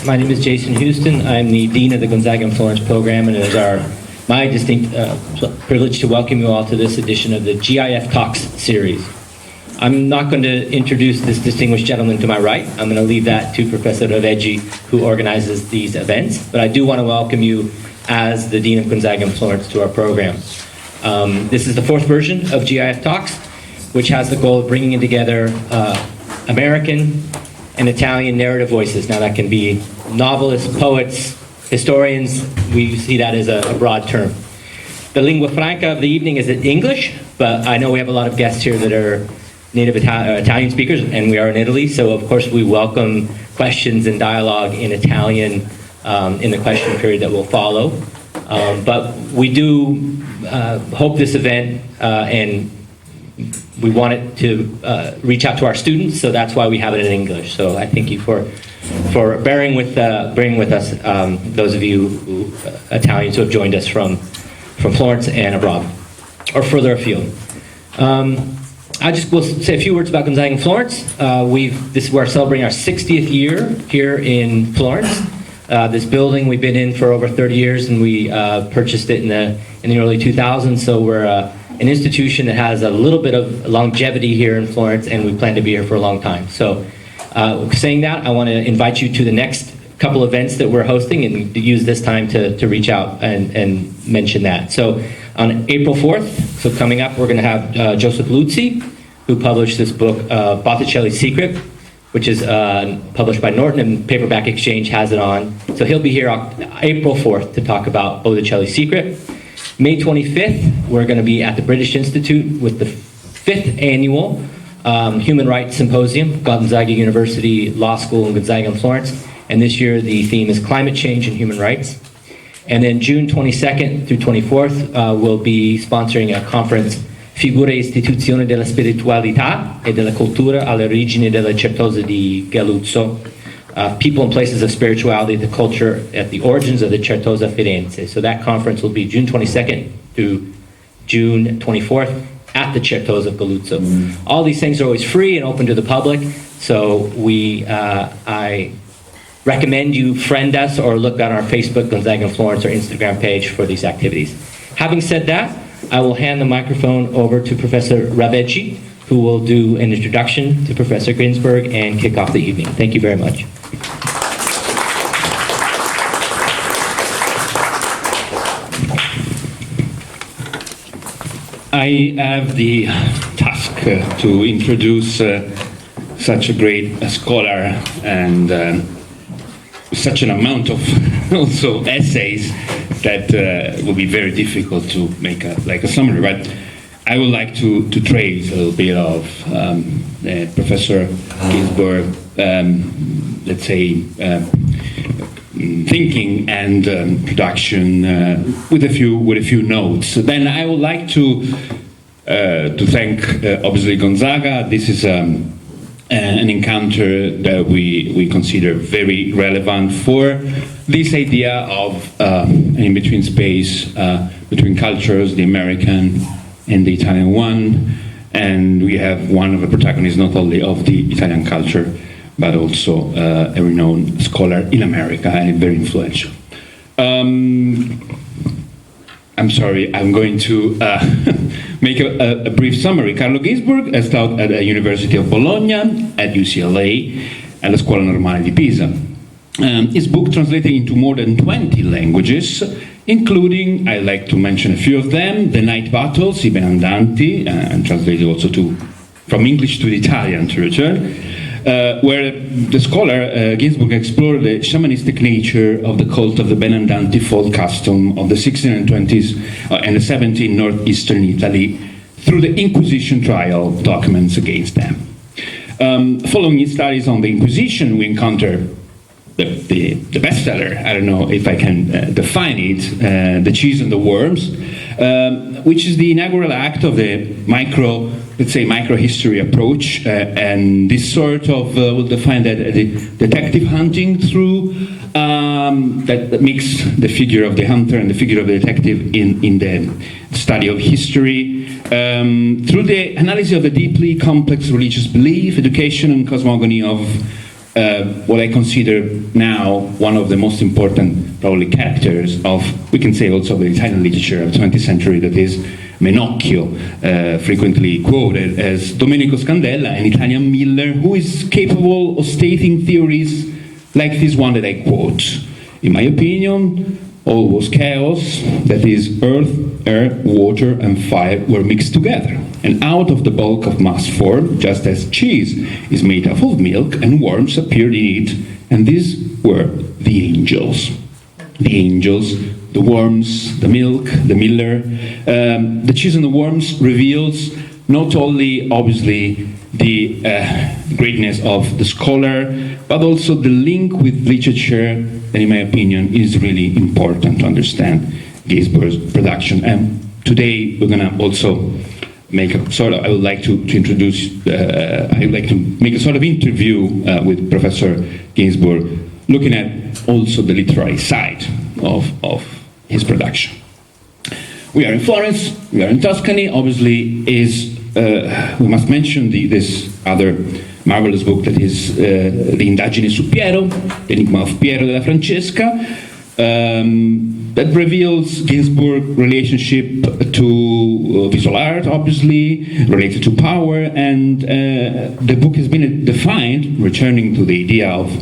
My name is Jason Houston. I'm the Dean of the Gonzaga and Florence program, and it is my distinct privilege to welcome you all to this edition of the GIF Talks series. I'm not going to introduce this distinguished gentleman to my right. I'm going to leave that to Professor Raveggi, who organizes these events, but I do want to welcome you as the Dean of Gonzaga and Florence to our program. This is the fourth version of GIF Talks, which has the goal of bringing in together American and Italian narrative voices. Now that can be novelists, poets, historians. We see that as a broad term. The lingua franca of the evening is English, but I know we have a lot of guests here that are native Italian speakers, and we are in Italy, so of course we welcome questions and dialogue in Italian in the question period that will follow. But we do hope this event, and we want it to reach out to our students, so that's why we have it in English. So I thank you for bearing with us, those of you Italians who have joined us from Florence and abroad, or further afield. I just will say a few words about Gonzaga and Florence. We're celebrating our 60th year here in Florence. This building we've been in for over 30 years, and we purchased it in the early 2000s. So we're an institution that has a little bit of longevity here in Florence, and we plan to be here for a long time. So saying that, I want to invite you to the next couple events that we're hosting, and use this time to reach out and mention that. So on April 4th, so coming up, we're going to have Joseph Luzzi, who published this book, Botticelli's Secret, which is published by Norton, and Paperback Exchange has it on. So he'll be here April 4th to talk about Botticelli's Secret. May 25th, we're going to be at the British Institute with the 5th annual Human Rights Symposium, Gonzaga University Law School in Gonzaga and Florence. And this year the theme is Climate Change and Human Rights. And then June 22nd through 24th, we'll be sponsoring a conference, Figure e istituzione della spiritualità e della cultura alle origini della Certosa di Galluzzo. People and places of spirituality, the culture at the origins of the Certosa Firenze. So that conference will be June 22nd through June 24th at the Certosa of Galluzzo. All these things are always free and open to the public, so I recommend you friend us or look on our Facebook, Gonzaga and Florence, or Instagram page for these activities. Having said that, I will hand the microphone over to Professor Raveggi, who will do an introduction to Professor Ginzburg and kick off the evening. Thank you very much. I have the task to introduce such a great scholar and such an amount of also essays that will be very difficult to make a summary. But I would like to trace a little bit of Professor Ginzburg, let's say, thinking and production with a few notes. Then I would like to thank obviously Gonzaga. This is an encounter that we consider very relevant for this idea of an in-between space between cultures, the American and the Italian one, and we have one of the protagonists not only of the Italian culture but also a renowned scholar in America and very influential. I'm sorry, I'm going to make a brief summary. Carlo Ginzburg has taught at the University of Bologna, at UCLA, and the Scuola Normale di Pisa. His book translated into more than 20 languages, including, I'd like to mention a few of them, The Night Battles, I Benandanti, and translated also from English to Italian to return, where the scholar Ginzburg explored the shamanistic nature of the cult of the Benandanti folk custom of the 16th and 20s and the 17th northeastern Italy through the Inquisition trial documents against them. Following his studies on the Inquisition, we encounter the bestseller, I don't know if I can define it, The Cheese and the Worms, which is the inaugural act of the micro-history approach, and this sort of will define that detective hunting through that mix the figure of the hunter and the figure of the detective in the study of history, through the analysis of the deeply complex religious belief, education, and cosmogony of what I consider now one of the most important, probably, characters of, we can say also, the Italian literature of the 20th century, that is Menocchio, frequently quoted as Domenico Scandella, an Italian miller who is capable of stating theories like this one that I quote. In my opinion, all was chaos, that is, earth, air, water, and fire were mixed together. And out of the bulk of mass form, just as cheese is made up of milk, and worms appeared in it, and these were the angels. The angels, the worms, the milk, the miller. The cheese and the worms reveals not only, obviously, the greatness of the scholar, but also the link with literature that, in my opinion, is really important to understand Ginzburg's production. And today we're going to also make a sort of, I would like to introduce, I would like to make a sort of interview with Professor Ginzburg, looking at also the literary side of his production. We are in Florence, we are in Tuscany, obviously we must mention this other marvelous book that is the Indagini su Piero, the Enigma of Piero, della Francesca, that reveals Ginzburg's relationship to visual art, obviously, related to power, and the book has been defined, returning to the idea of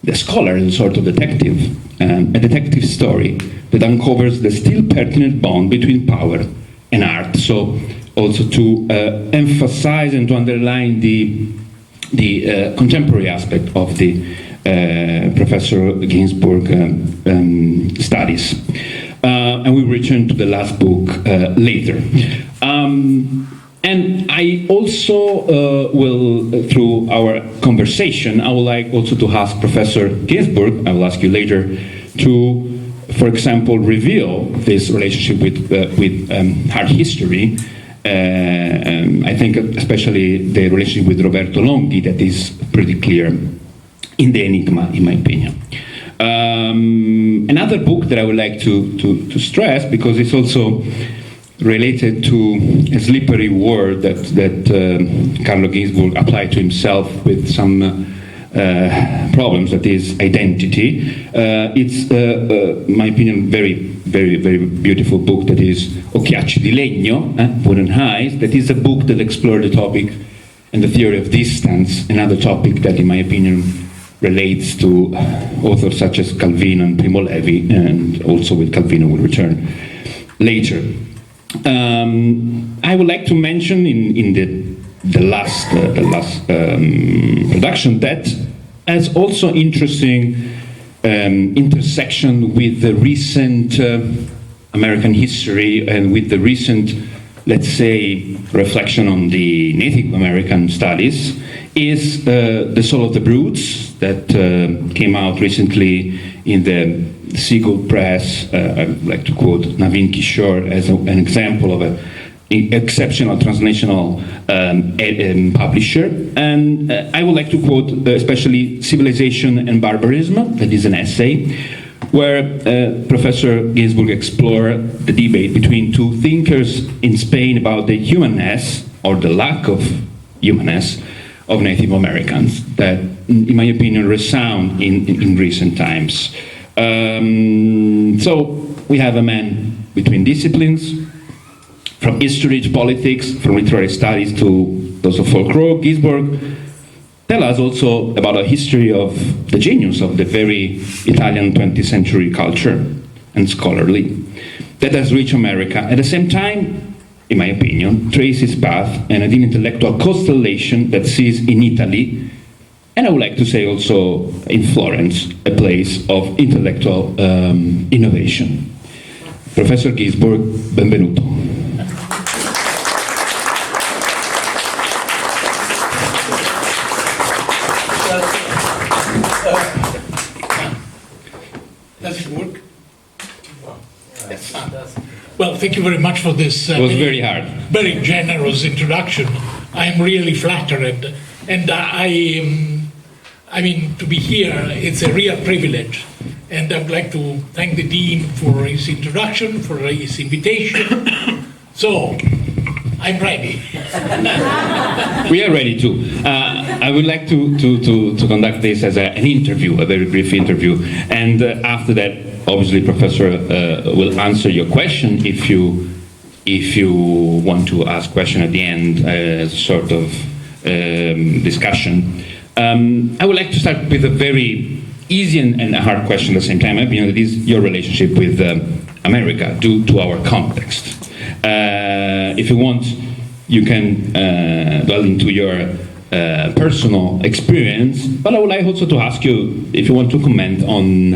the scholar as a sort of detective, a detective story that uncovers the still pertinent bond between power and art. So also to emphasize and to underline the contemporary aspect of the Professor Ginzburg studies. And we return to the last book later. And I also will, through our conversation, I would like also to ask Professor Ginzburg, I will ask you later, to, for example, reveal this relationship with art history. I think especially the relationship with Roberto Longhi, that is pretty clear in the Enigma, in my opinion. Another book that I would like to stress, because it's also related to a slippery word that Carlo Ginzburg applied to himself with some problems, that is identity. It's, in my opinion, very beautiful book, that is Occhiacci di Legno, Wooden Eyes, that is a book that explored the topic and the theory of distance, another topic that, in my opinion, relates to authors such as Calvino and Primo Levi, and also with Calvino will return later. I would like to mention in the last production that has also interesting intersection with the recent American history and with the recent, let's say, reflection on the Native American studies, is The Soul of the Brutes, that came out recently in the Seagull Press. I would like to quote Navin Kishore as an example of an exceptional transnational publisher. And I would like to quote especially Civilization and Barbarism, that is an essay, where Professor Ginzburg explored the debate between two thinkers in Spain about the humanness, or the lack of humanness, of Native Americans, that, in my opinion, resound in recent times. So we have a man between disciplines, from history to politics, from literary studies to those of folklore. Ginzburg tell us also about a history of the genius of the very Italian 20th century culture and scholarly that has reached America. At the same time, in my opinion, trace his path and an intellectual constellation that sees in Italy, and I would like to say also in Florence, a place of intellectual innovation. Professor Ginzburg, benvenuto. Does it work? Yes. Well, thank you very much for this It was very hard. very generous introduction. I'm really flattered, and I mean, to be here, it's a real privilege. And I'd like to thank the Dean for his introduction, for his invitation. So, I'm ready. We are ready too. I would like to conduct this as an interview, a very brief interview, and after that, obviously, Professor will answer your question if you want to ask question at the end, as sort of discussion. I would like to start with a very easy and a hard question at the same time. It is your relationship with America due to our context. If you want, you can delve into your personal experience, but I would like also to ask you if you want to comment on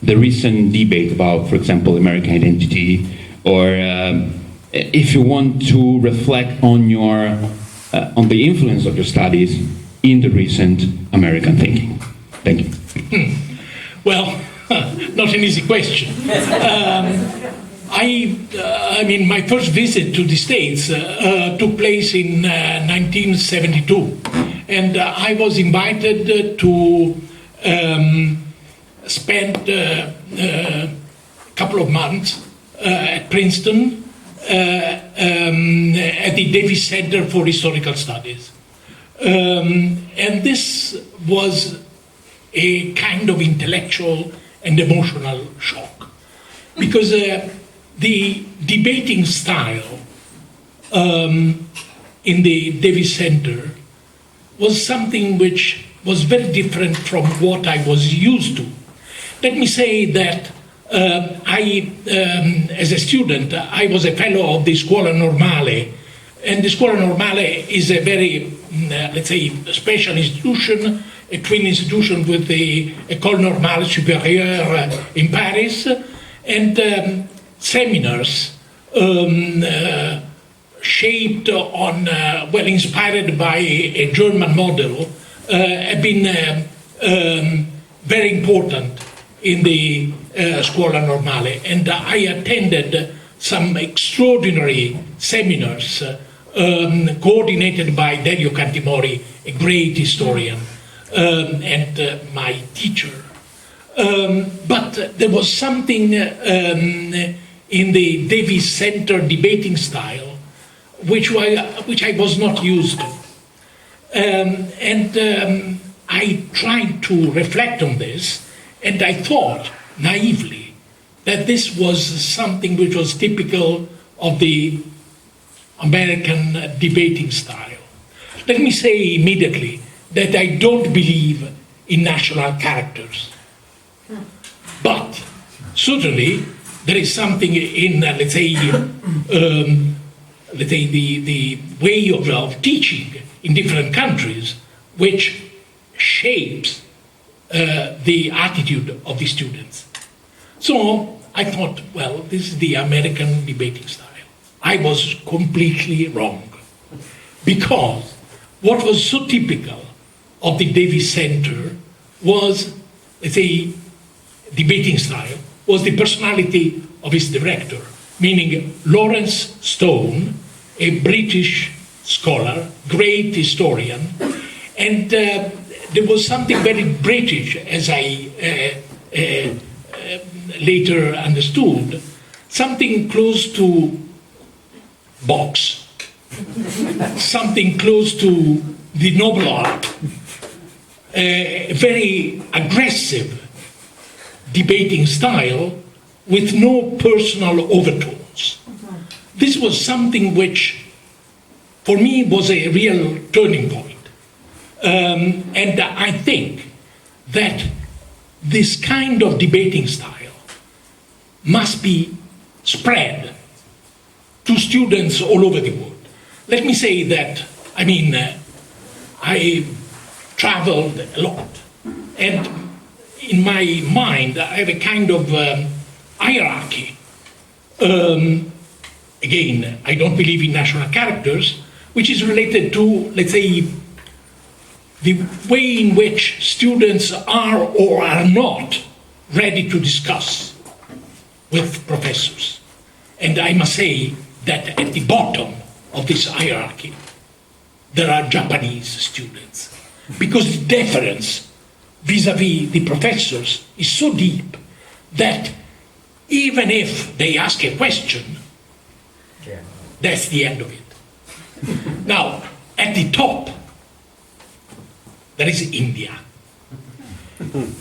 the recent debate about, for example, American identity, or if you want to reflect on on the influence of your studies in the recent American thinking. Thank you. Well, not an easy question. I mean, my first visit to the States took place in 1972, and I was invited to spend a couple of months at Princeton at the Davis Center for Historical Studies. And this was a kind of intellectual and emotional shock, because the debating style in the Davis Center was something which was very different from what I was used to. Let me say that as a student, I was a fellow of the Scuola Normale, and the Scuola Normale is a very, let's say, special institution, a twin institution with the École Normale Supérieure in Paris, and seminars shaped on, well, inspired by a German model, have been very important in the Scuola Normale. And I attended some extraordinary seminars coordinated by Delio Cantimori, a great historian, and my teacher. But there was something in the Davis Center debating style which I was not used to. I tried to reflect on this, and I thought naively that this was something which was typical of the American debating style. Let me say immediately that I don't believe in national characters. But certainly there is something in, let's say the way of teaching in different countries which shapes the attitude of the students. So I thought, well, this is the American debating style. I was completely wrong, because what was so typical of the Davis Center was, let's say, debating style, was the personality of its director, meaning Lawrence Stone, a British scholar, great historian, and there was something very British, as I later understood, something close to box, something close to the noble art, a very aggressive debating style with no personal overtones. This was something which, for me, was a real turning point. And I think that this kind of debating style must be spread to students all over the world. Let me say that, I traveled a lot, and in my mind I have a kind of hierarchy. Again, I don't believe in national characters, which is related to, let's say, the way in which students are or are not ready to discuss with professors. And I must say that at the bottom of this hierarchy, there are Japanese students, because the deference vis-à-vis the professors is so deep that even if they ask a question, that's the end of it. Now, at the top, there is India.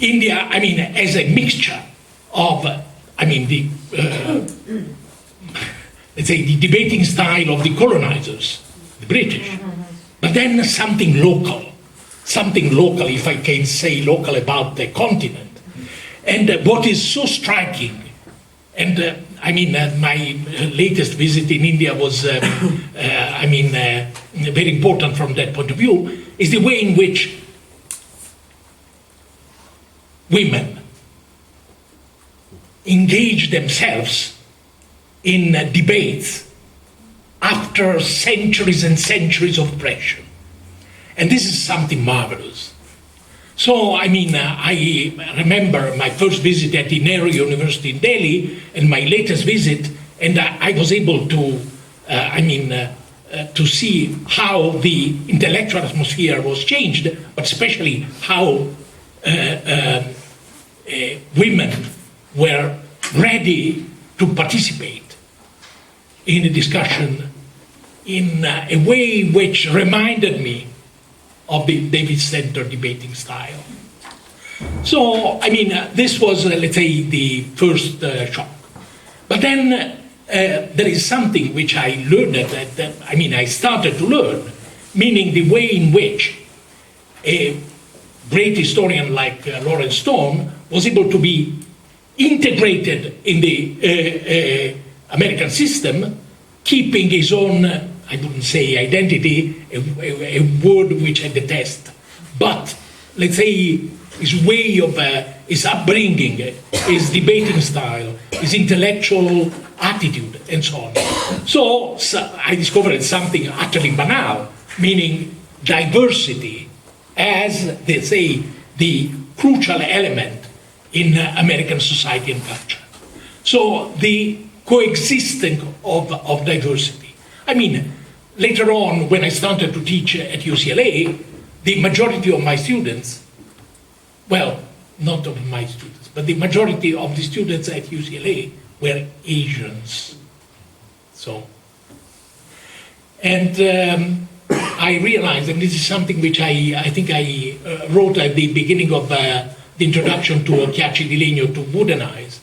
India, I mean, as a mixture of, let's say, the debating style of the colonizers, the British, but then something local, if I can say local, about the continent. And what is so striking, and my latest visit in India was, very important from that point of view, is the way in which women engage themselves in debates after centuries and centuries of oppression. And this is something marvelous. So, I remember my first visit at the Nehru University in Delhi and my latest visit, and I was able to, to see how the intellectual atmosphere was changed, but especially how women were ready to participate in a discussion in a way which reminded me of the David Center debating style. So, this was, let's say, the first shock. But then there is something which I learned, I started to learn, meaning the way in which a great historian like Lawrence Stone was able to be integrated in the American system, keeping his own, I wouldn't say identity, a word which I detest, but let's say his way of, his upbringing, his debating style, his intellectual attitude, and so on. So I discovered something utterly banal, meaning diversity as, they say, the crucial element in American society and culture. So the coexisting of diversity. Later on, when I started to teach at UCLA, the majority of my students, well, not of my students, but the majority of the students at UCLA were Asians. So, and I realized, and this is something which I think I wrote at the beginning of the introduction to Occhiacci di Legno, to Wooden Eyes,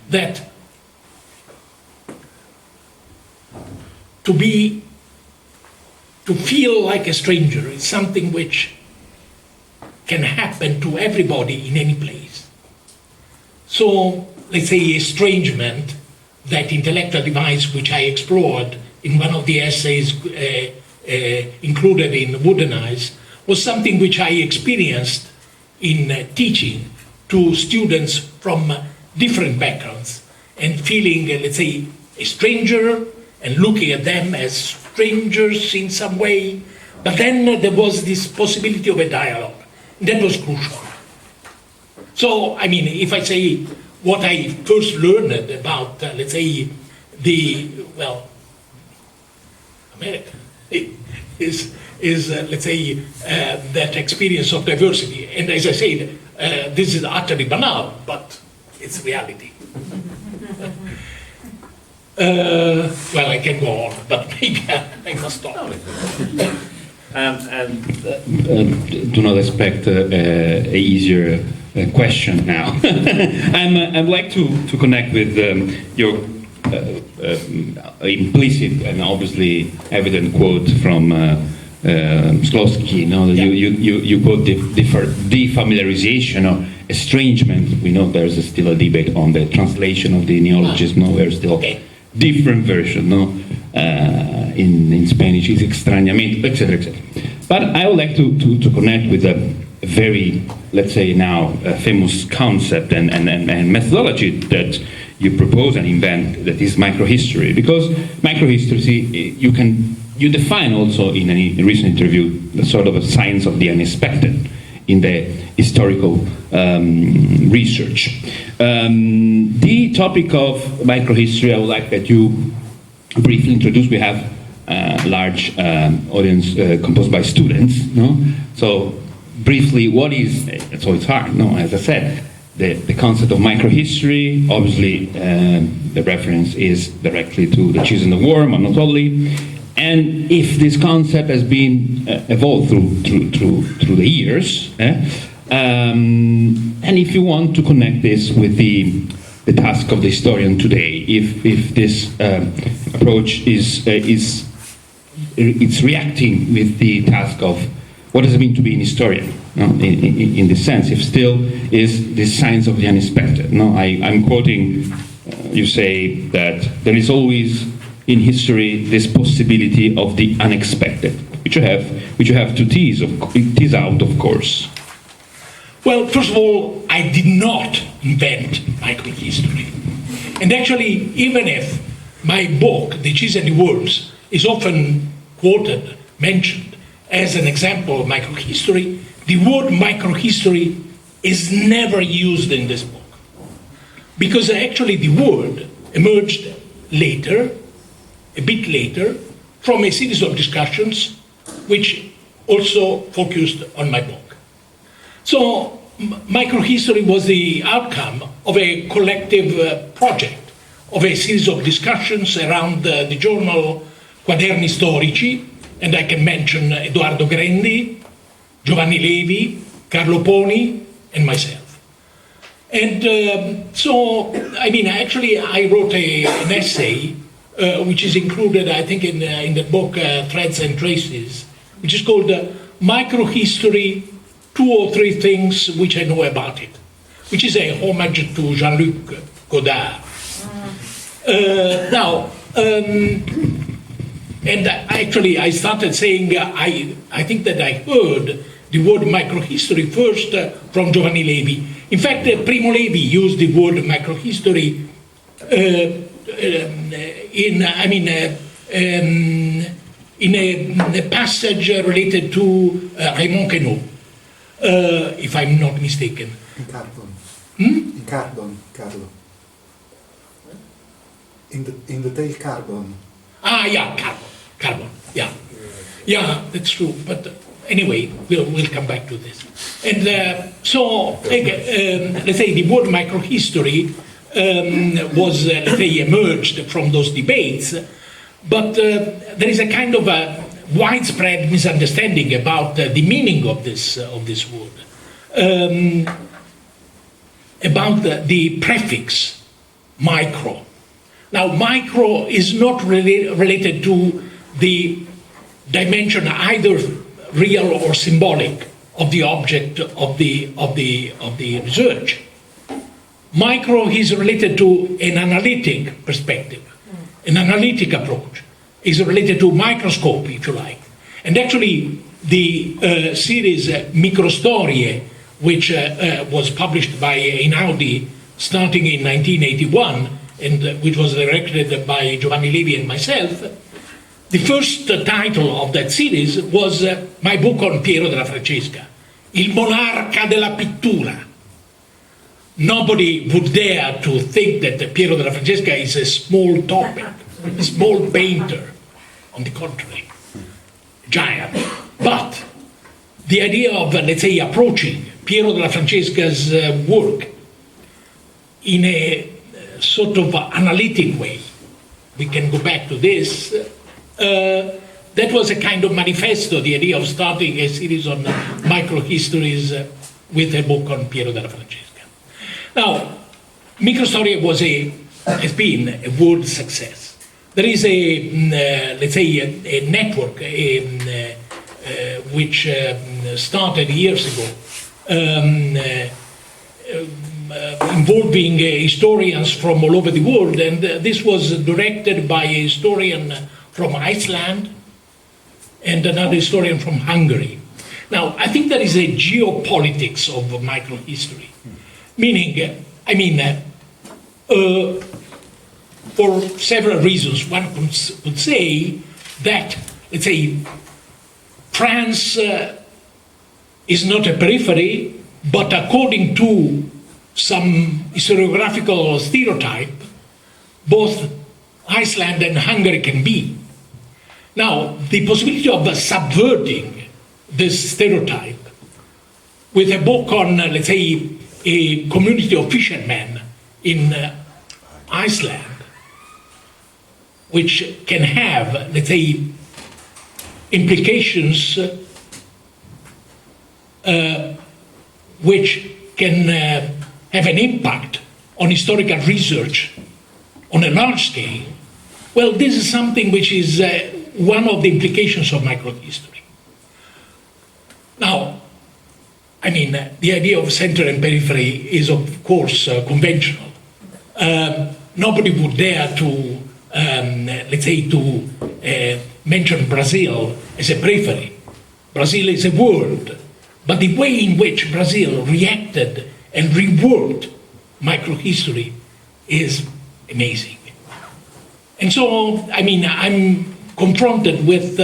that to feel like a stranger is something which can happen to everybody in any place. So, let's say estrangement, that intellectual device which I explored in one of the essays included in Wooden Eyes, was something which I experienced in teaching to students from different backgrounds, and feeling, let's say, a stranger and looking at them as strangers in some way. But then there was this possibility of a dialogue. That was crucial. So, if I say what I first learned about, let's say, America is let's say, that experience of diversity. And as I said, this is utterly banal, but it's reality. I can go on, but maybe I must stop. Do not expect a easier question now. I'd like to connect with your implicit and obviously evident quote from Sklowski. You quote defamiliarization or estrangement. We know there's still a debate on the translation of the neologism. There's still different version. In Spanish is extrañamiento, etc., etc. But I would like to connect with a very, let's say now, famous concept and methodology that you propose and invent, that is microhistory. Because microhistory, you define also in a recent interview the sort of a science of the unexpected in the historical research. The topic of microhistory, I would like that you briefly introduce. We have a large audience composed by students, So briefly, what is, so it's hard, as I said, the concept of microhistory. Obviously, the reference is directly to the Cheese and the Worm, but not only. And if this concept has been evolved through the years, and if you want to connect this with the task of the historian today, if this approach is reacting with the task of what does it mean to be an historian, in this sense, if still is the science of the unexpected. I'm quoting, you say that there is always in history this possibility of the unexpected, which you have to tease out, of course. Well, first of all, I did not invent microhistory. And actually, even if my book, The Cheese and the Worms, is often quoted, mentioned as an example of microhistory, the word microhistory is never used in this book. Because actually the word emerged later, a bit later, from a series of discussions which also focused on my book. So microhistory was the outcome of a collective project, of a series of discussions around the journal Quaderni Storici, and I can mention Edoardo Grendi, Giovanni Levi, Carlo Poni, and myself. And actually I wrote an essay which is included, I think, in the book Threads and Traces, which is called Microhistory, 2 or 3 Things Which I Know About It, which is a homage to Jean-Luc Godard. And actually I started saying, I think that I heard the word microhistory first from Giovanni Levi. In fact, Primo Levi used the word microhistory in a passage related to Raymond Queneau, if I'm not mistaken. In Carbon. In Carbon, Carlo. In the tale Carbon. Carbon, yeah. Yeah, that's true, but anyway, we'll come back to this. And let's say the word microhistory was, emerged from those debates, but there is a kind of a widespread misunderstanding about the meaning of this word, about the prefix micro. Now, micro is not related to the dimension either real or symbolic of the object of the research. Micro is related to an analytic perspective, an analytic approach. Is related to microscope, if you like. And actually, the series Microstorie, which was published by Einaudi starting in 1981, and which was directed by Giovanni Levi and myself, the first title of that series was my book on Piero della Francesca, Il monarca della pittura. Nobody would dare to think that Piero della Francesca is a small topic, a small painter. On the contrary, giant. But the idea of, let's say, approaching Piero della Francesca's work in a sort of analytic way, we can go back to this, that was a kind of manifesto, the idea of starting a series on microhistories with a book on Piero della Francesca. Now, Microstorie has been a world success. There is let's say, a network which started years ago, involving historians from all over the world, and this was directed by a historian from Iceland and another historian from Hungary. Now, I think there is a geopolitics of microhistory, meaning, for several reasons. One would say that, let's say, France is not a periphery, but according to some historiographical stereotype, both Iceland and Hungary can be. Now, the possibility of subverting this stereotype with a book on, let's say, a community of fishermen in Iceland, which can have, let's say, implications which can have an impact on historical research on a large scale, well, this is something which is one of the implications of microhistory. Now, I mean, the idea of center and periphery is, of course, conventional. Nobody would dare to, let's say, to mention Brazil as a periphery. Brazil is a world, but the way in which Brazil reacted and reworked microhistory is amazing. And so, I mean, I'm confronted with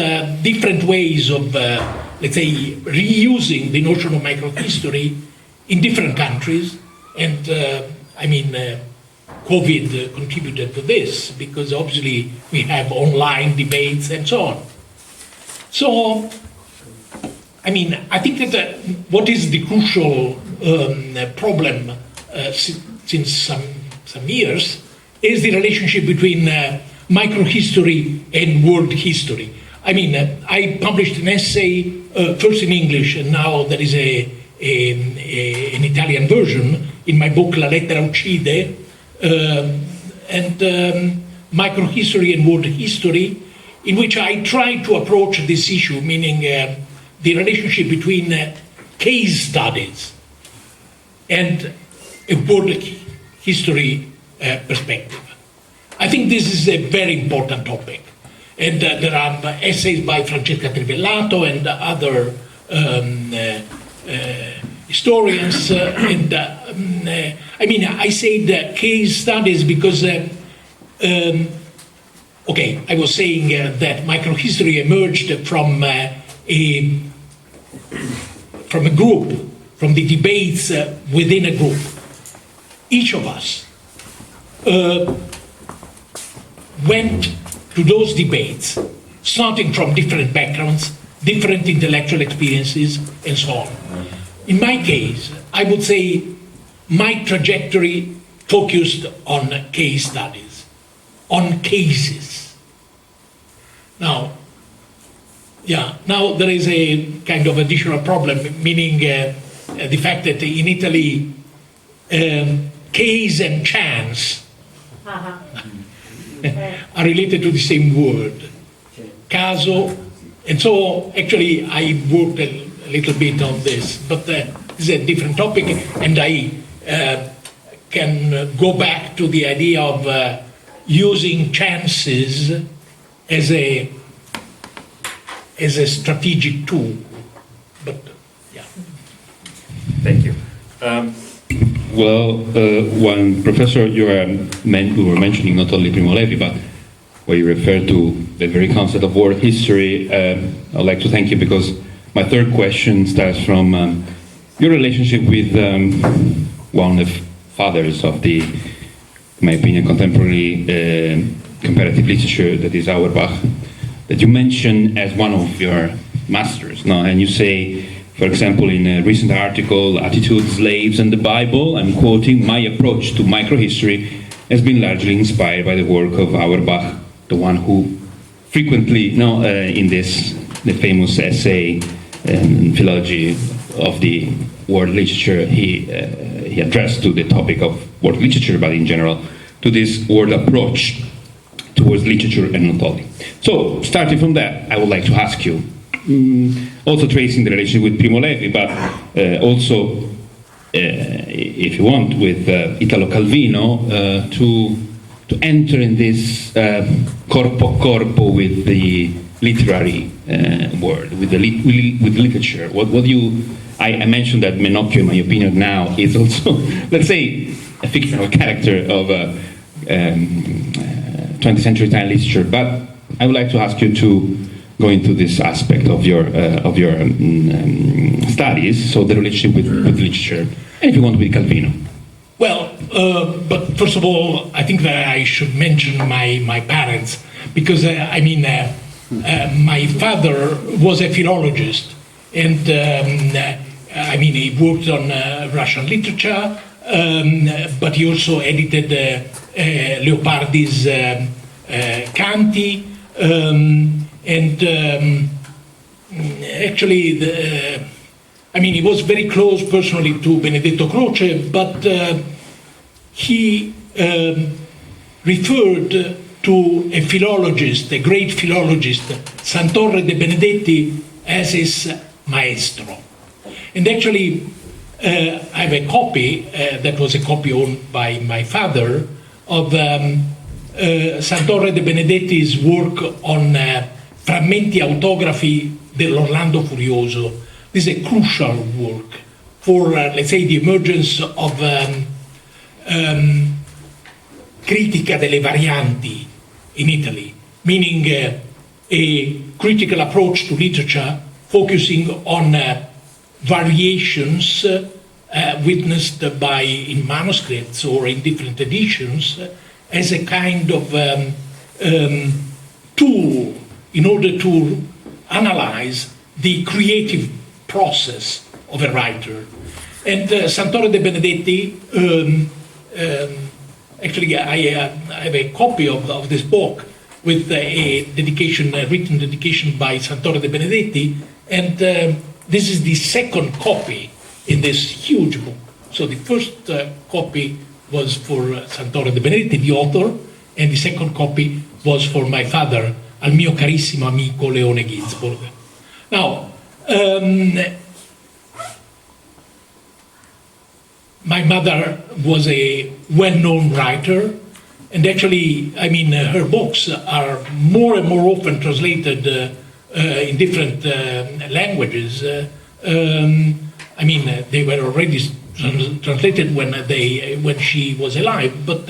different ways of, let's say, reusing the notion of microhistory in different countries. And, I mean, COVID contributed to this, because obviously we have online debates and so on. So, I mean, I think that what is the crucial problem since some years is the relationship between microhistory and world history. I mean, I published an essay first in English, and now there is an Italian version in my book La lettera, uccide, and microhistory and world history, in which I try to approach this issue, meaning the relationship between case studies and a world history perspective. I think this is a very important topic. And there are essays by Francesca and other historians. I mean, I say the case studies because, okay, I was saying that microhistory emerged from a group, from the debates within a group. Each of us went to those debates, starting from different backgrounds, different intellectual experiences, and so on. In my case, I would say my trajectory focused on case studies, on cases. Now there is a kind of additional problem, meaning the fact that in Italy, case and chance are related to the same word, caso, and so actually I worked a little bit on this, but this is a different topic, and I can go back to the idea of using chances as a strategic tool, but yeah. Thank you. Well, one professor, you were mentioning not only Primo Levi, but where you referred to the very concept of world history. I'd like to thank you because my third question starts from your relationship with one of the fathers of the, in my opinion, contemporary comparative literature, that is Auerbach, that you mentioned as one of your masters, no? And you say, for example, in a recent article, Attitude, Slaves and the Bible, I'm quoting, my approach to microhistory has been largely inspired by the work of Auerbach, the one who frequently, in this, the famous essay in philology of the world literature, he addressed to the topic of world literature, but in general, to this world approach towards literature and not only. So, starting from that, I would like to ask you, also tracing the relationship with Primo Levi, but also, if you want, with Italo Calvino, to enter in this corpo a corpo with the literary world, with literature. What do you? I mentioned that Menocchio, in my opinion, now is also, let's say, a fictional character of 20th century Italian literature. But I would like to ask you to go into this aspect of your studies, so the relationship with literature, and if you want, with Calvino. Well, but first of all, I think that I should mention my parents, because my father was a philologist, and he worked on Russian literature, but he also edited Leopardi's Canti, and actually, he was very close personally to Benedetto Croce, but he referred to a philologist, a great philologist, Sant'Orre de Benedetti, as his maestro. And actually, I have a copy, that was a copy owned by my father, of Sant'Orre de Benedetti's work on frammenti autografi dell'Orlando Furioso. This is a crucial work for, let's say, the emergence of critica delle varianti in Italy, meaning a critical approach to literature focusing on variations witnessed in manuscripts or in different editions as a kind of tool in order to analyze the creative process of a writer. And Sant'Orre de Benedetti, actually I have a copy of this book with a written dedication by Sant'Orre de Benedetti, and this is the second copy in this huge book. So the first copy was for Sant'Orre de Benedetti, the author, and the second copy was for my father, al mio carissimo amico Leone Ginzburg. Now, my mother was a well-known writer, and actually, her books are more and more often translated in different languages. They were already translated when she was alive, but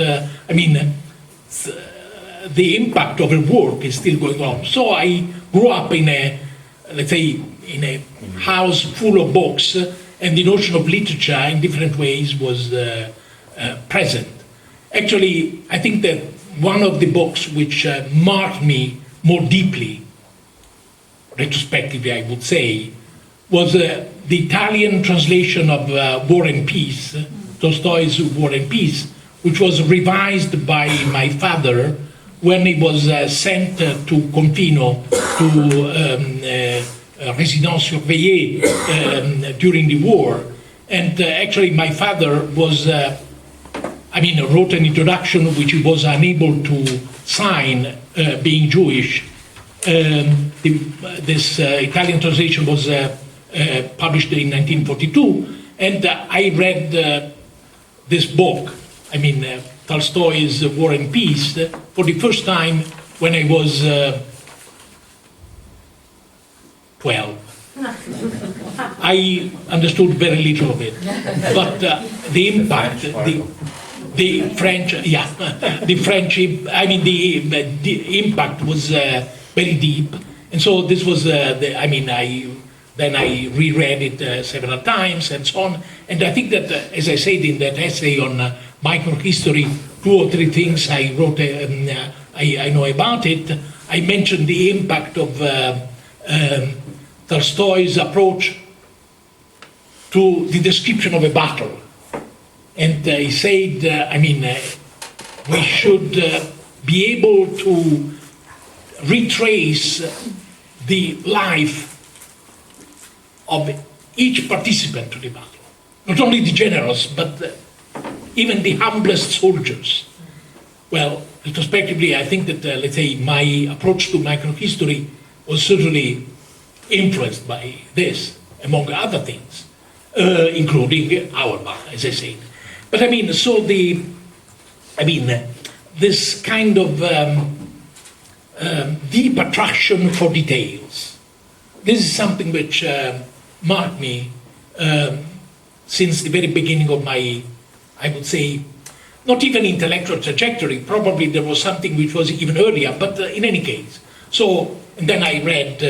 the impact of her work is still going on. So I grew up in a house full of books, and the notion of literature in different ways was present. Actually, I think that one of the books which marked me more deeply, retrospectively I would say, was the Italian translation of War and Peace, Tolstoy's War and Peace, which was revised by my father when he was sent to Confino, to Résidence Surveillée during the war. And actually my father was, wrote an introduction which he was unable to sign, being Jewish. This Italian translation was published in 1942, and I read this book, Tolstoy's War and Peace, for the first time when I was 12. I understood very little of it, but the impact, the impact was very deep, and so this was then I reread it several times and so on, and I think that, as I said in that essay on microhistory, 2 or 3 things I wrote, I know about it. I mentioned the impact of Tolstoy's approach to the description of a battle. And he said, we should be able to retrace the life of each participant to the battle. Not only the generals, but even the humblest soldiers. Well, retrospectively, I think that, my approach to microhistory was certainly influenced by this, among other things, including Auerbach, as I said. But this kind of deep attraction for details, this is something which marked me since the very beginning of my, I would say, not even intellectual trajectory, probably there was something which was even earlier, but in any case. So, and then I read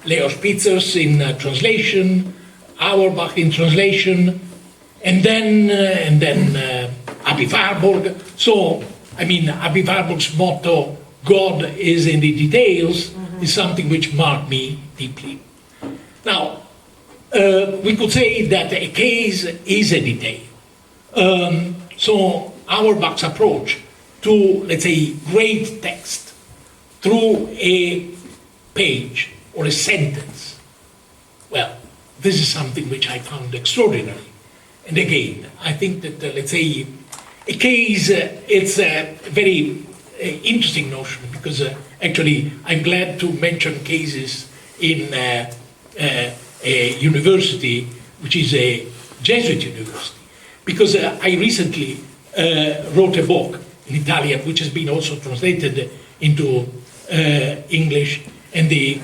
Leo Spitzer's in translation, Auerbach in translation, and then Aby Warburg. So, Aby Warburg's motto, God is in the details, is something which marked me deeply. Now, we could say that a case is a detail. So Auerbach's approach to, let's say, great text through a page or a sentence Well, this is something which I found extraordinary. And again, I think that, let's say, a case, it's a very interesting notion, because actually I'm glad to mention cases in a university, which is a Jesuit university, because I recently wrote a book in Italian, which has been also translated into English, and the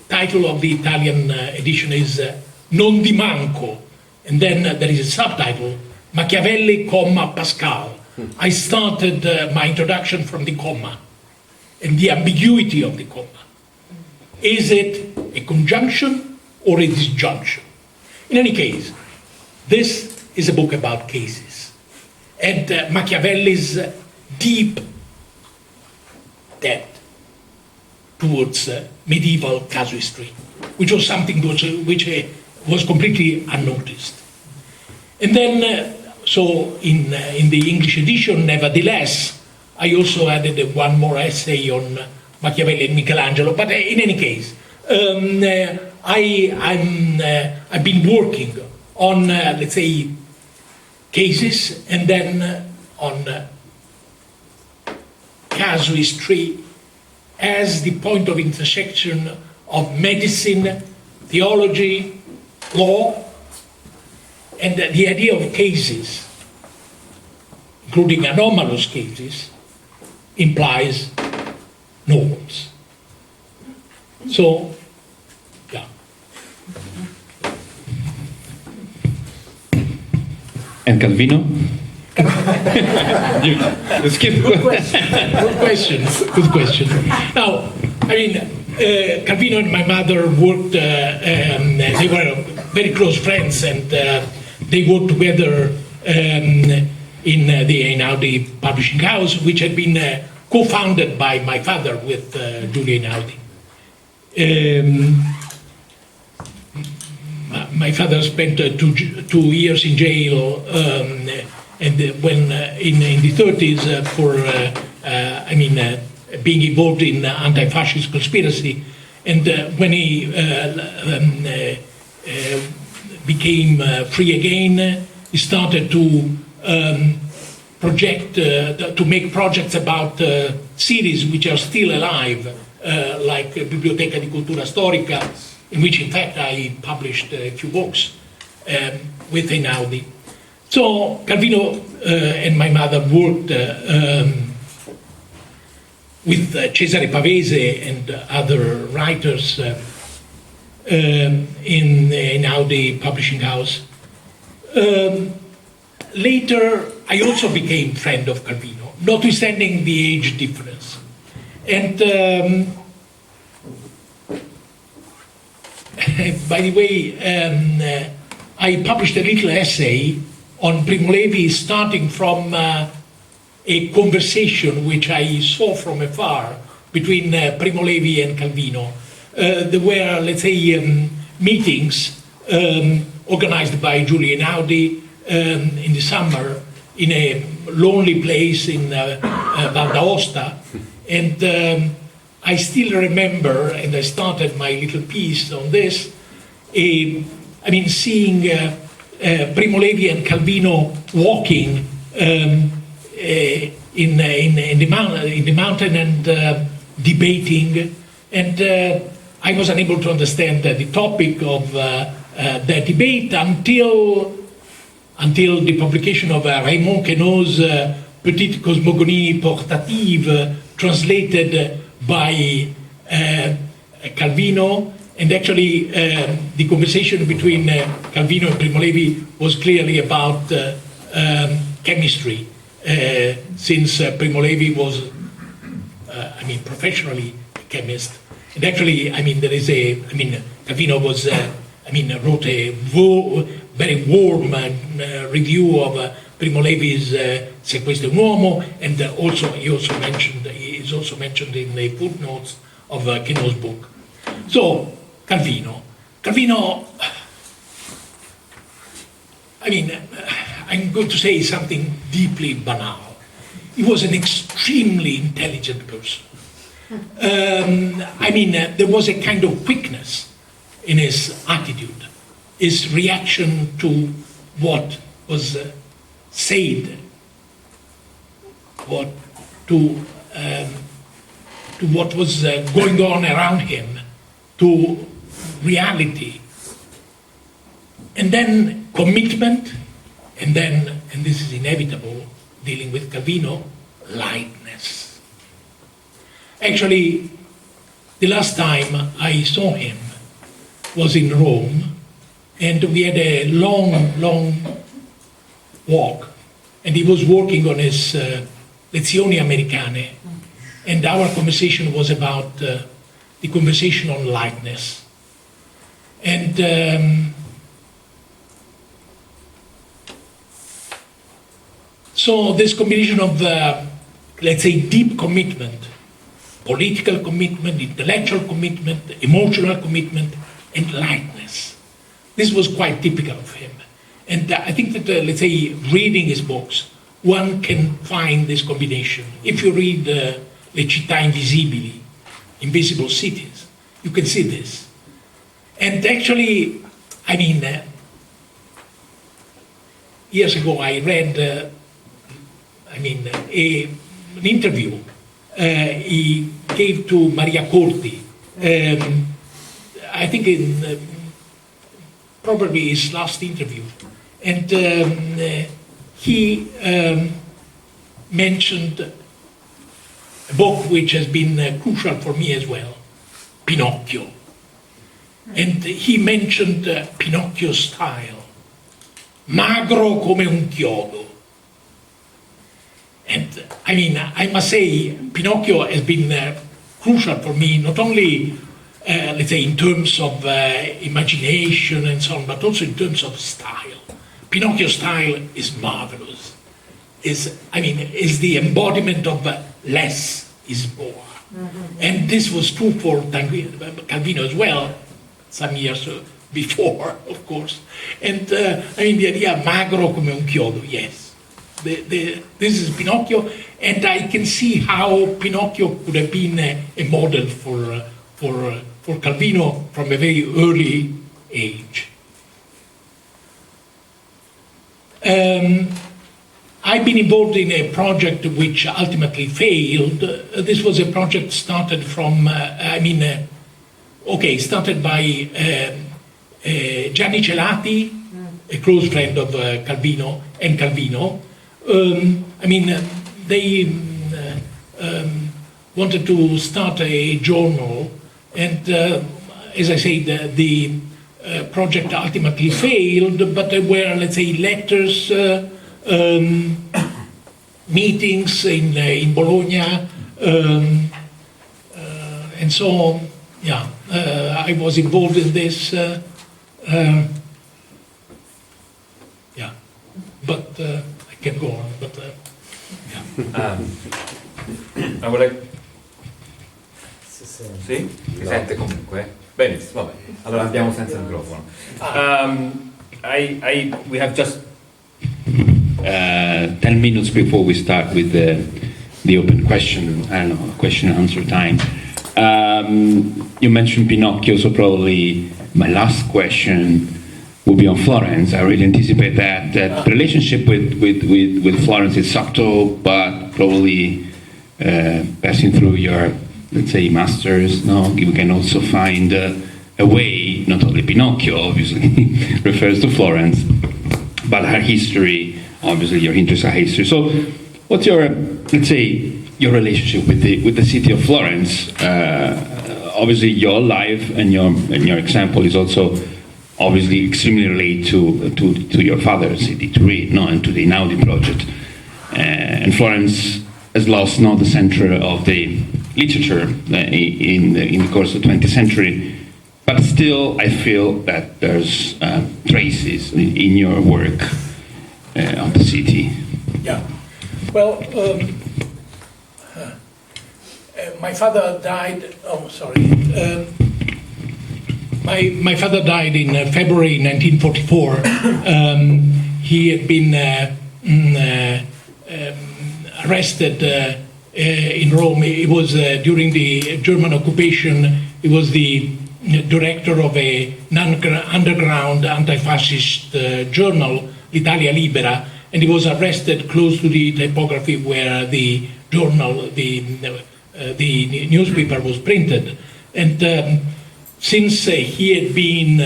title of the Italian edition is Non di manco, and then there is a subtitle, Machiavelli, Pascal. I started my introduction from the comma and the ambiguity of the comma. Is it a conjunction or a disjunction? In any case, this is a book about cases, and Machiavelli's deep depth towards medieval casuistry, which was something which was completely unnoticed. And then, so in the English edition, nevertheless, I also added one more essay on Machiavelli and Michelangelo. But in any case, I've been working on, let's say, cases, and then on casuistry as the point of intersection of medicine, theology, law, and the idea of cases, including anomalous cases, implies norms. So, yeah. And Calvino? Skip. Good question. Good question. Now, I mean, Calvino and my mother worked, they were very close friends, and they worked together in the Einaudi publishing house, which had been co-founded by my father with Giulio Einaudi. My father spent 2 years in jail, and when in the 30s for being involved in anti-fascist conspiracy, and when he became free again, he started to make projects about series which are still alive, like Biblioteca di Cultura Storica, in which in fact I published a few books with Einaudi. So Calvino and my mother worked with Cesare Pavese and other writers in Einaudi publishing house. Later, I also became friend of Calvino, notwithstanding the age difference. And by the way, I published a little essay on Primo Levi, starting from a conversation which I saw from afar between Primo Levi and Calvino. There were, let's say, meetings organized by Giulio Einaudi in the summer in a lonely place in Val d'Aosta. And I still remember, and I started my little piece on this, seeing Primo Levi and Calvino walking in the mountain and debating, and I was unable to understand the topic of the debate until the publication of Raymond Queneau's Petite Cosmogonie Portative, translated by Calvino. And actually, the conversation between Calvino and Primo Levi was clearly about chemistry, since Primo Levi was, professionally a chemist. And actually, there is Calvino was, wrote a very warm review of Primo Levi's Se questo è un uomo, and he is also mentioned in the footnotes of Queneau's book. So, Calvino, I'm going to say something deeply banal. He was an extremely intelligent person. There was a kind of quickness in his attitude, his reaction to what was said, to what was going on around him, to reality, and then commitment, and then, and this is inevitable, dealing with Calvino, lightness. Actually, the last time I saw him was in Rome, and we had a long walk, and he was working on his Lezioni Americane, and our conversation was about the conversation on lightness. And so this combination of, let's say, deep commitment, political commitment, intellectual commitment, emotional commitment, and lightness. This was quite typical of him. And I think that, let's say, reading his books, one can find this combination. If you read Le città invisibili, Invisible Cities, you can see this. And actually, I mean, years ago I read, an interview he gave to Maria Corti, I think in probably his last interview. And he mentioned a book which has been crucial for me as well, Pinocchio. And he mentioned Pinocchio's style, magro come un chiodo. And I mean, I must say, Pinocchio has been crucial for me, not only, let's say, in terms of imagination and so on, but also in terms of style. Pinocchio's style is marvelous. Is the embodiment of less is more. Mm-hmm. And this was true for Calvino as well, some years before, of course. And the idea magro come un chiodo, yes. This is Pinocchio, and I can see how Pinocchio could have been a model for Calvino from a very early age. I've been involved in a project which ultimately failed. This was a project started from, started by Gianni Celati, a close friend of Calvino and Calvino. They wanted to start a journal, and as I said, the project ultimately failed, but there were, let's say, letters, meetings in Bologna, and so, I was involved in this, but I can go on, but I would like... Sì? Si sente comunque? Benissimo, vabbè. Allora andiamo senza microfono. We have just 10 minutes before we start with the open question, question and answer time. You mentioned Pinocchio, so probably my last question will be on Florence. I really anticipate that the relationship with Florence is subtle, but probably passing through your, let's say, masters, you can also find a way, not only Pinocchio obviously refers to Florence, but her history, obviously your interest in history. So what's your, let's say, your relationship with the city of Florence? Obviously your life and your example is also obviously extremely related to your father's city, and to the Einaudi project. And Florence has lost the center of the literature in the course of the 20th century, but still I feel that there's traces in your work of the city. Yeah, well, my father died, my father died in February 1944. He had been arrested in Rome. It was during the German occupation. It was the director of an underground anti-fascist journal, L'Italia Libera, and he was arrested close to the typography where the journal, the newspaper was printed. And since he had been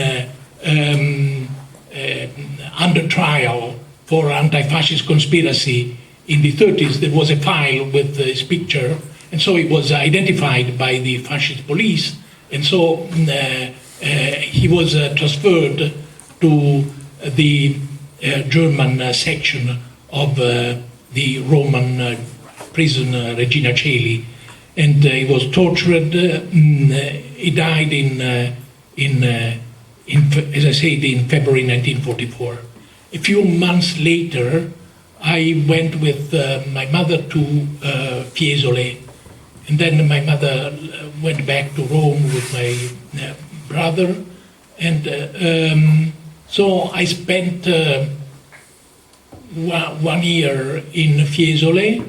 under trial for anti-fascist conspiracy in the 30s, there was a file with his picture, and so he was identified by the fascist police, and so he was transferred to the German section of the Roman prison Regina Coeli, and he was tortured. He died as I said, in February 1944. A few months later, I went with my mother to Fiesole, and then my mother went back to Rome with my brother, and so I spent 1 year in Fiesole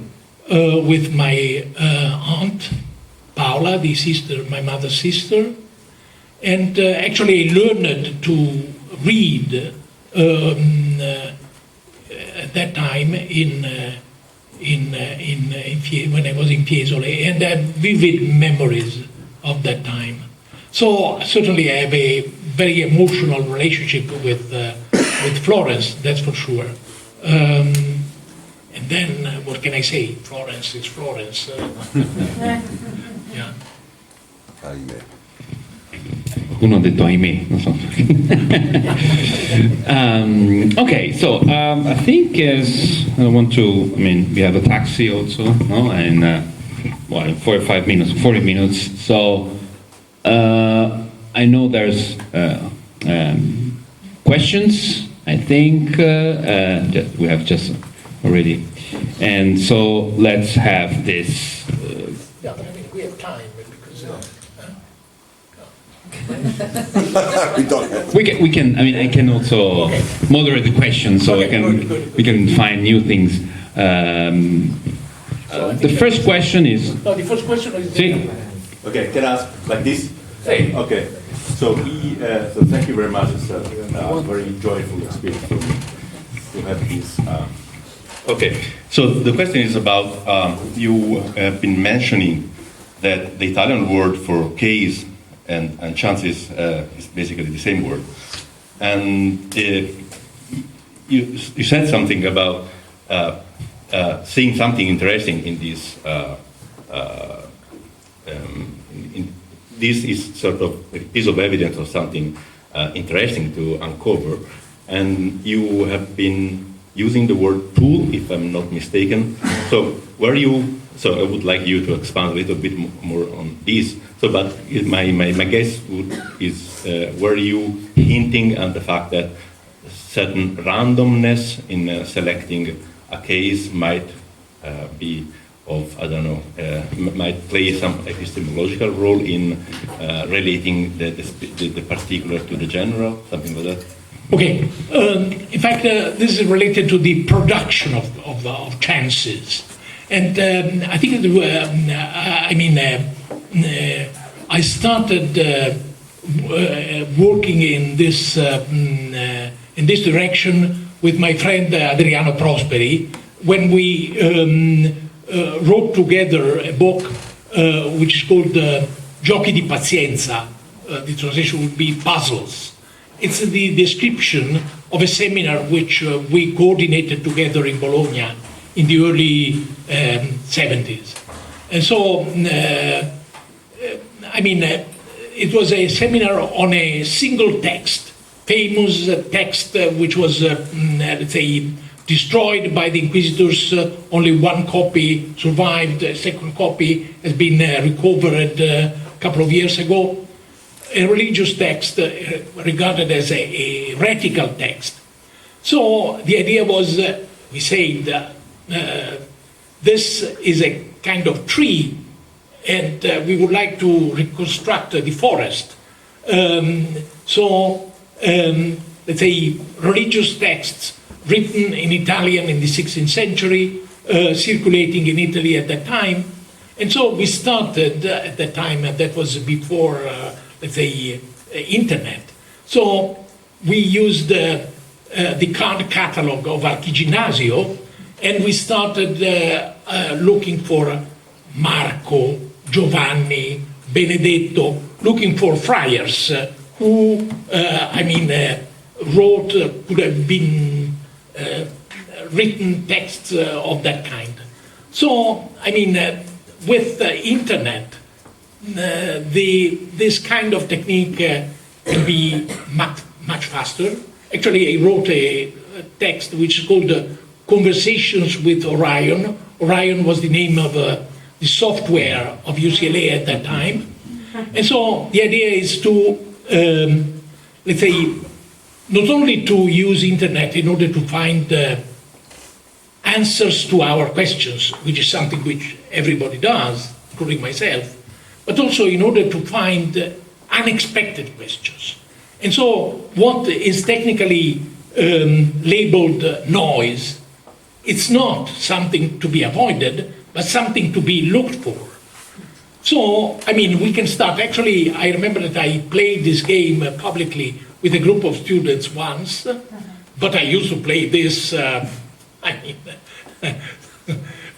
with my aunt Paola, the sister, my mother's sister, and actually I learned to read at that time when I was in Fiesole, and I have vivid memories of that time. So certainly I have a very emotional relationship with Florence, that's for sure. And then what can I say? Florence is Florence. Yeah. Uno ha detto ahimè, non so. Okay, so I think we have a taxi also, no? And in 4 or 5 minutes, 40 minutes. So I know there's questions. I think we have just already, and so let's have this. Yeah, but I mean we have time because. We can. I mean, I can also moderate the questions, so we can find new things. The first question is. No, the first question is. Okay, can I ask like this? Hey. Okay. So thank you very much. It's a very joyful experience for me to have this. Okay. So the question is about you have been mentioning that the Italian word for case and chances is basically the same word, and you said something about seeing something interesting in this. This is sort of a piece of evidence or something interesting to uncover, and you have been using the word tool, if I'm not mistaken. So I would like you to expand a little bit more on this. So, but my guess is were you hinting at the fact that certain randomness in selecting a case might be of, I don't know, might play some epistemological role in relating the particular to the general, something like that? Okay. In fact, this is related to the production of chances. And I think, I started working in this direction with my friend Adriano Prosperi when we wrote together a book which is called Giochi di Pazienza. The translation would be Puzzles. It's the description of a seminar which we coordinated together in Bologna in the early 70s. And so, it was a seminar on a single text, famous text which was, let's say, destroyed by the inquisitors. Only one copy survived. A second copy has been recovered a couple of years ago. A religious text regarded as a heretical text. So the idea was, we said, this is a kind of tree, and we would like to reconstruct the forest. Let's say religious texts written in Italian in the 16th century, circulating in Italy at that time. And so we started at that time, that was before let's say, internet. So we used the card catalog of Archiginnasio, and we started looking for Marco, Giovanni, Benedetto, looking for friars who, wrote, could have been written texts of that kind. So, with the internet, this kind of technique can be much faster. Actually, I wrote a text which is called Conversations with Orion. Orion was the name of the software of UCLA at that time. And so the idea is to, let's say, not only to use internet in order to find answers to our questions, which is something which everybody does, including myself, but also in order to find unexpected questions. And so what is technically labeled noise, it's not something to be avoided, but something to be looked for. So, we can start. Actually, I remember that I played this game publicly with a group of students once, but I used to play this,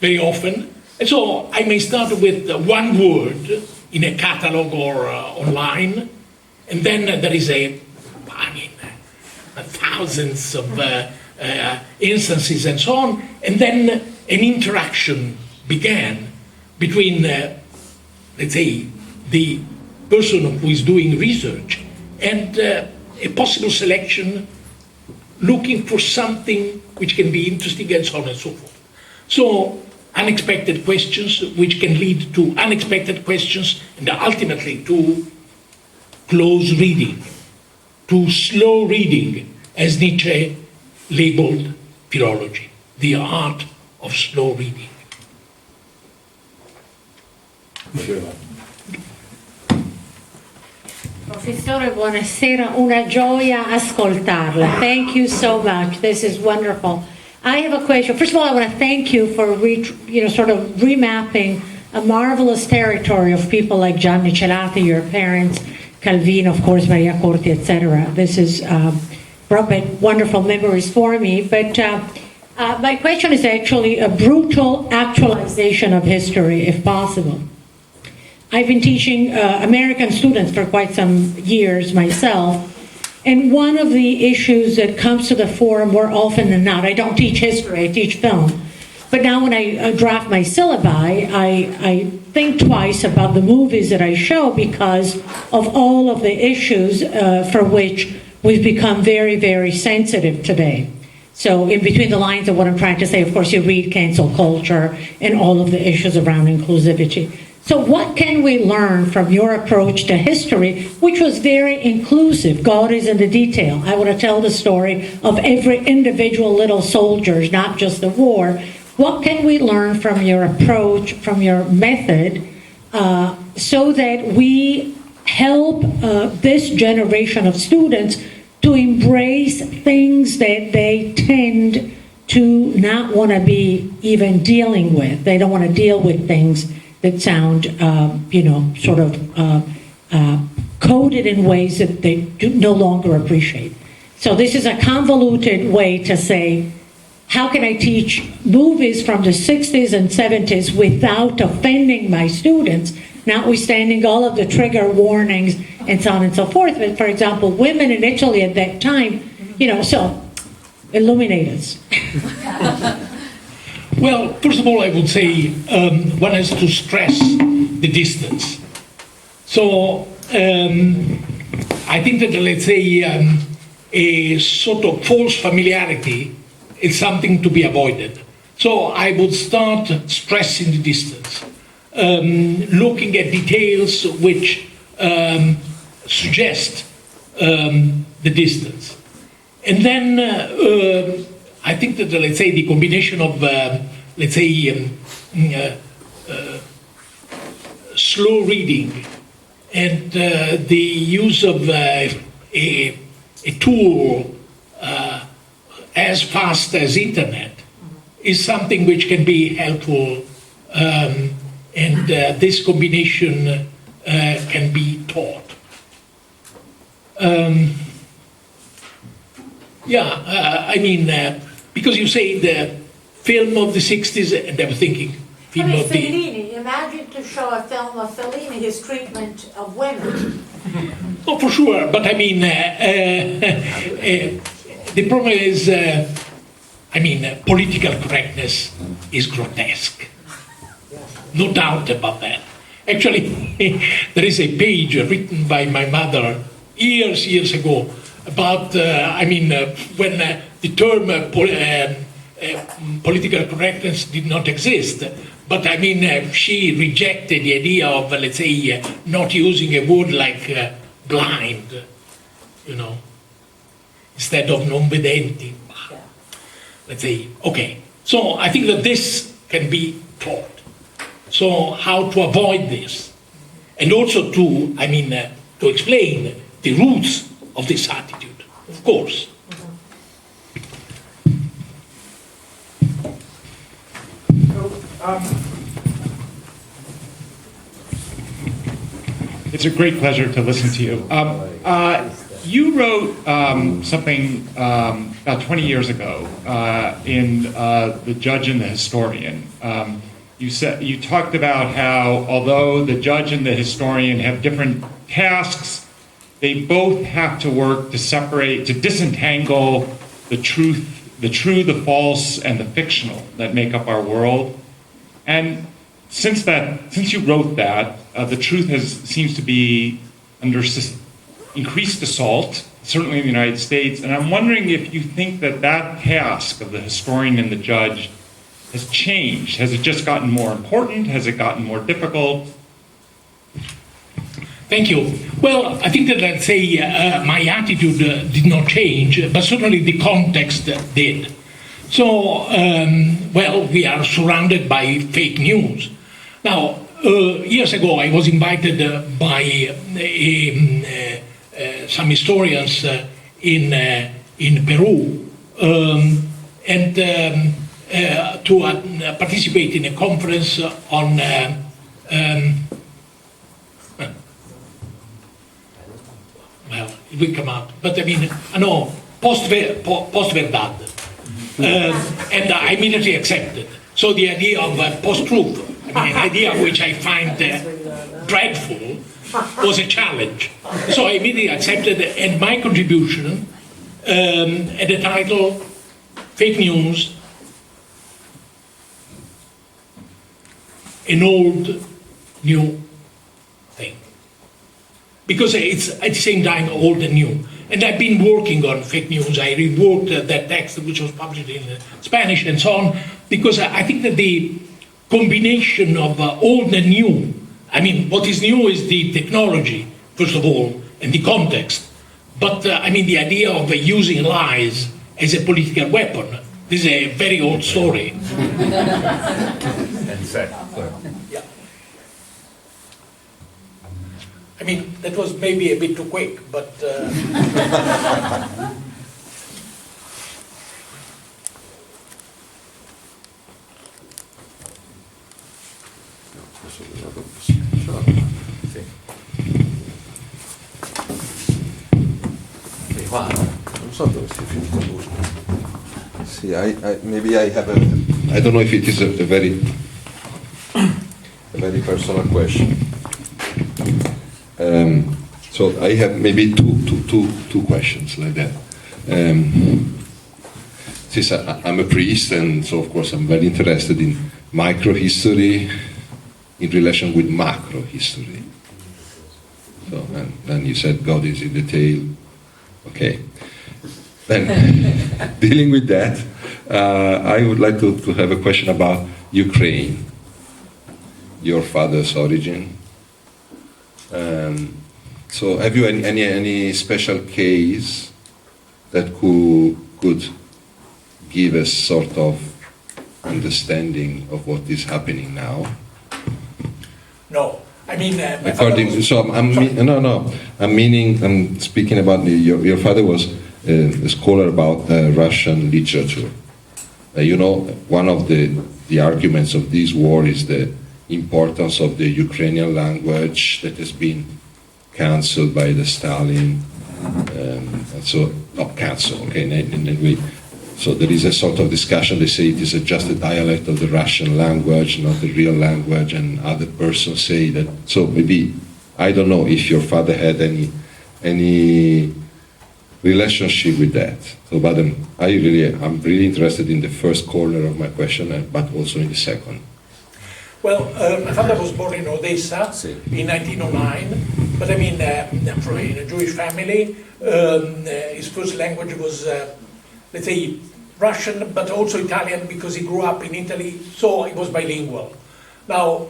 very often. And so I may start with one word in a catalog or online, and then there is thousands of instances and so on, and then an interaction began between, let's say, the person who is doing research and a possible selection looking for something which can be interesting and so on and so forth. So unexpected questions which can lead to unexpected questions and ultimately to close reading, to slow reading, as Nietzsche labeled philology, the art of slow reading. Professore, buonasera, una gioia ascoltarla. Thank you so much. This is wonderful. I have a question. First of all, I want to thank you for sort of remapping a marvelous territory of people like Gianni Celati, your parents, Calvino, of course, Maria Corti, etc. This is brought back wonderful memories for me. But my question is actually a brutal actualization of history, if possible. I've been teaching American students for quite some years myself, and one of the issues that comes to the fore more often than not, I don't teach history, I teach film, but now when I draft my syllabi, I think twice about the movies that I show because of all of the issues for which we've become very, very sensitive today. So in between the lines of what I'm trying to say, of course, you read cancel culture and all of the issues around inclusivity. So what can we learn from your approach to history, which was very inclusive? God is in the detail. I want to tell the story of every individual little soldier, not just the war. What can we learn from your approach, from your method, so that we help this generation of students to embrace things that they tend to not want to be even dealing with? They don't want to deal with things that sound, coded in ways that they do no longer appreciate. So this is a convoluted way to say, how can I teach movies from the 60s and 70s without offending my students, notwithstanding all of the trigger warnings and so on and so forth. But for example, women in Italy at that time, so illuminate us. Well, first of all, I would say one has to stress the distance. So I think that, let's say, a sort of false familiarity is something to be avoided. So I would start stressing the distance, looking at details which suggest the distance. And then I think that, let's say, the combination of, slow reading and the use of a tool as fast as internet is something which can be helpful, and this combination can be taught. Because you say the film of the 60s, and I was thinking, film of the... Fellini, imagine to show a film of Fellini, his treatment of women. Oh, for sure, but the problem is, political correctness is grotesque. No doubt about that. Actually, there is a page written by my mother years ago about, when the term political correctness did not exist. But she rejected the idea of, let's say, not using a word like blind, instead of non vedenti. Let's say, okay. So I think that this can be taught. So how to avoid this, and also to explain the roots of this attitude, of course. It's a great pleasure to listen to you. You wrote something about 20 years ago in The Judge and the Historian. You talked about how, although the judge and the historian have different tasks, they both have to work to separate, to disentangle the true, the false, and the fictional that make up our world. And since you wrote that, the truth seems to be under increased assault, certainly in the United States. And I'm wondering if you think that task of the historian and the judge has changed. Has it just gotten more important? Has it gotten more difficult? Thank you. Well, I think that, let's say, my attitude did not change, but certainly the context did. So, we are surrounded by fake news. Now, years ago, I was invited by some historians in Peru to participate in a conference on it will come out, but post-verdad. And I immediately accepted. So the idea of post-truth, an idea which I find dreadful, was a challenge. So I immediately accepted, and my contribution at the title, Fake News, an old, new thing. Because it's at the same time old and new. And I've been working on fake news. I reworked that text which was published in Spanish and so on, because I think that the combination of old and new, what is new is the technology, first of all, and the context. But the idea of using lies as a political weapon, this is a very old story. And sad. Yeah. That was maybe a bit too quick, but... Non so dove si è finito lui. Sì, maybe I have I don't know if it is a very personal question. So I have maybe two questions like that. Since I'm a priest, and so of course I'm very interested in microhistory in relation with macro history. So, and you said God is in detail. Okay. Then, dealing with that, I would like to have a question about Ukraine, your father's origin. So, have you any special case that could give us sort of understanding of what is happening now? No. I'm speaking about your father was a scholar about Russian literature. One of the arguments of this war is the importance of the Ukrainian language that has been cancelled by the Stalin And so, not cancel, okay, in a way. So there is a sort of discussion, they say it is just a dialect of the Russian language, not the real language, and other persons say that, so maybe, I don't know if your father had any relationship with that. So, but I'm really interested in the first corner of my question, but also in the second. Well, my father was born in Odessa in 1909, but I mean, from in a Jewish family. His first language was, let's say, Russian, but also Italian because he grew up in Italy, so he was bilingual. Now,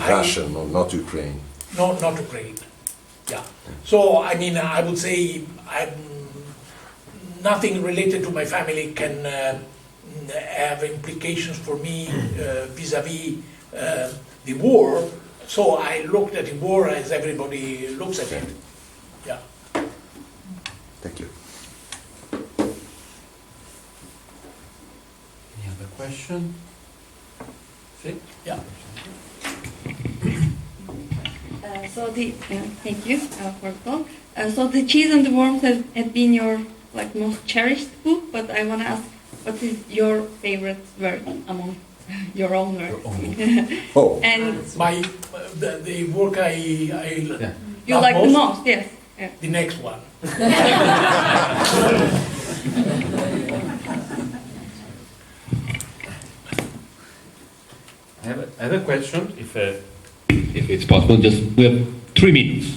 Russian, not Ukraine. No, not Ukraine. Yeah. So, I mean, I would say nothing related to my family can have implications for me vis-a-vis the war. So I looked at the war as everybody looks at it. Yeah. Thank you. Any other question? See? Yeah. Thank you for the talk. So the cheese and the worms have been your most cherished book, but I want to ask, what is your favorite work among your own work? Oh. And the work I you like the most, yes. Yeah. The next one. I have a question, if it's possible. Just we have 3 minutes.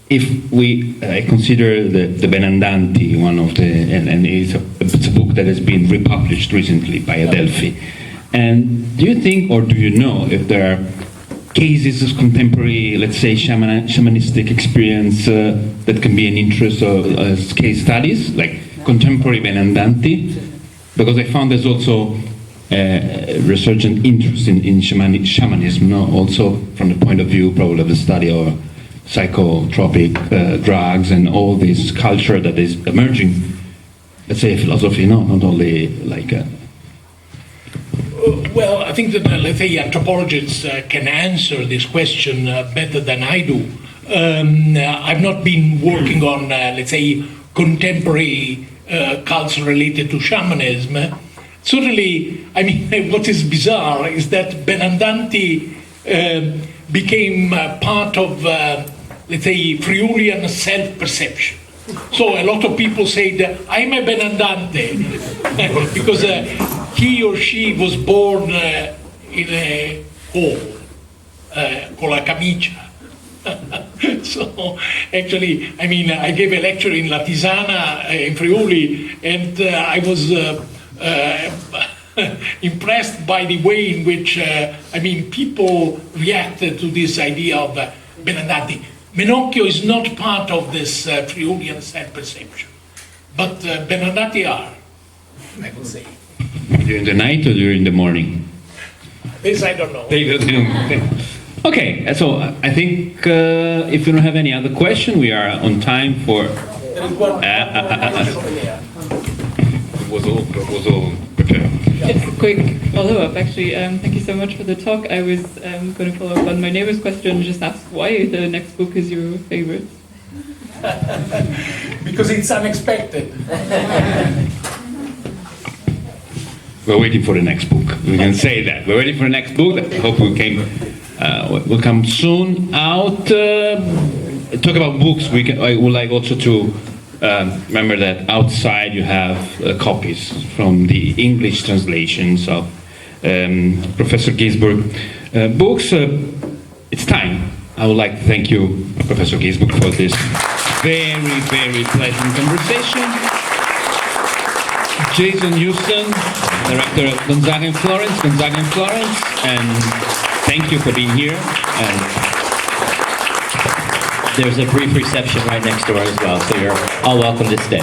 If we consider the Benandanti, one of the, and it's a book that has been republished recently by Adelphi. And do you think, or do you know, if there are cases of contemporary, let's say, shamanistic experience that can be an interest as case studies, like contemporary Benandanti? Because I found there's also resurgent interest in shamanism, no? Also from the point of view probably of the study of psychotropic drugs and all this culture that is emerging, let's say, philosophy, no? Not only like... Well, I think that, let's say, anthropologists can answer this question better than I do. I've not been working on, let's say, contemporary culture related to shamanism. Certainly, I mean, what is bizarre is that Benandanti became part of, let's say, Friulian self-perception. So a lot of people say that I'm a Benandante because he or she was born in a hall called a camicia. So actually, I mean, I gave a lecture in La Tisana in Friuli, and I was impressed by the way in which, I mean, people reacted to this idea of Benandanti. Menocchio is not part of this Friulian self-perception, but Benandanti are, I would say. During the night or during the morning? This I don't know. Okay, so I think if you don't have any other question, we are on time for... There is one over there. It was all prepared. Just a quick follow-up, actually. Thank you so much for the talk. I was going to follow up on my neighbor's question and just ask why the next book is your favorite. Because it's unexpected. We're waiting for the next book. We can say that. We're waiting for the next book. I hope will come soon out. Talk about books. I would like also to remember that outside you have copies from the English translations of Professor Ginzburg books. It's time. I would like to thank you, Professor Ginzburg, for this very, very pleasant conversation. Jason Houston, Director of Gonzaga in Florence, and thank you for being here. And there's a brief reception right next door as well, so you're all welcome to stay.